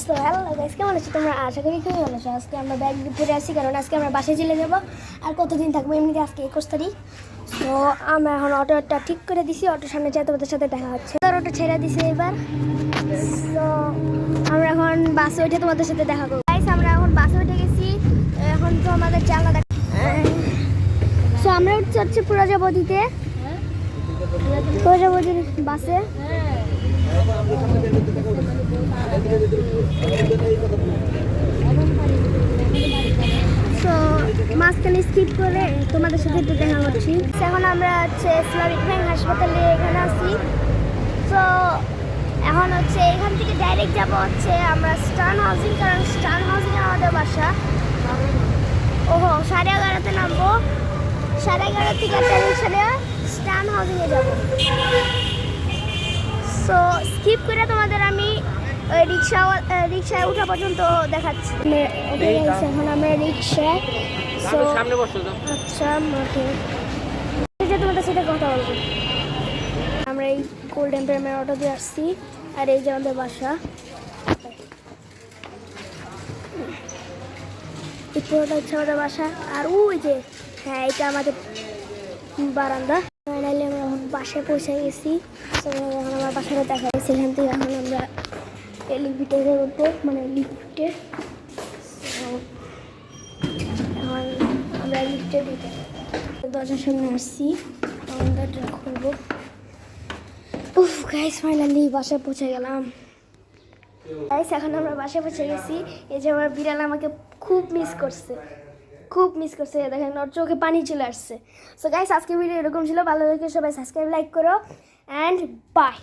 So hello guys, কেমন আছো তোমরা? আশা করি খুবই ভালো আছো। আজকে আমরা ব্যাগ পরে আসি কারণ আজকে আমরা বাসায় চলে যাবো। আর কতদিন থাকবো, এমনিতে আজকে 21 তারিখ। তো আমরা এখন অটোটা ঠিক করে দিছি, অটোর সামনে যাই, তোমাদের সাথে দেখা হচ্ছে। অটো ছেড়ে দিছে এবার। তো আমরা এখন বাসে উঠে তোমাদের সাথে দেখা করবো। গাইস আমরা এখন বাসে উঠে গেছি, এখন তো আমাদের জানলা দেখা। সো আমরা উঠছি হচ্ছে প্রজাপতিতে, প্রজাপতির বাসে। সো মাঝখানে স্কিপ করে তোমাদের সাথে একটু দেখা করছি। এখন আমরা হচ্ছে ইসলামিক ব্যাংক হাসপাতালে এখানে আছি। তো এখন হচ্ছে এখান থেকে ডাইরেক্ট যাব হচ্ছে আমরা স্টান হাউজিং, কারণ স্টান হাউজিং আমাদের বাসা। ওহো 11:30-তে নামবো, 11:30 থেকে একটা রিক্সা নিয়ে স্টান হাউজিংয়ে যাবো। সো স্কিপ করে তোমাদের আমি রিক্সায় ওঠা পর্যন্ত দেখাচ্ছি। এখন আমরা রিক্সায়। আচ্ছা মাঠে তোমাদের সাথে কথা বলবো। আমরা এই গোল্ডেন প্রেমের অটো দিয়ে আসছি, আর এই যে আমাদের বাসা। এই পুরোটা হচ্ছে আমাদের বাসা, আর ওই যে হ্যাঁ এটা আমাদের বারান্দা। ফাইনালি আমরা এখন বাসায় পৌঁছে গেছি। তো এখন আমার বাসাটা দেখা গেছে এখান থেকে। এখন আমরা এলিভেটরে উঠবো, মানে লিফটে। এখন আমরা লিফটে দিতে দরজার সামনে আসছি, দরজা খুলবো। উফ গাইস, ফাইনালি বাসায় পৌঁছে গেলাম। গাইস এখন আমরা বাসায় পৌঁছে গেছি। এই যে আমার বিড়াল আমাকে খুব মিস করছে, খুব মিস করছে। দেখেন ওর চোখে পানি চলে আসছে। সো গাইস আজকে ভিডিও এরকম ছিল। ভালো লাগে সবাই সাবস্ক্রাইব, লাইক করো, অ্যান্ড বাই।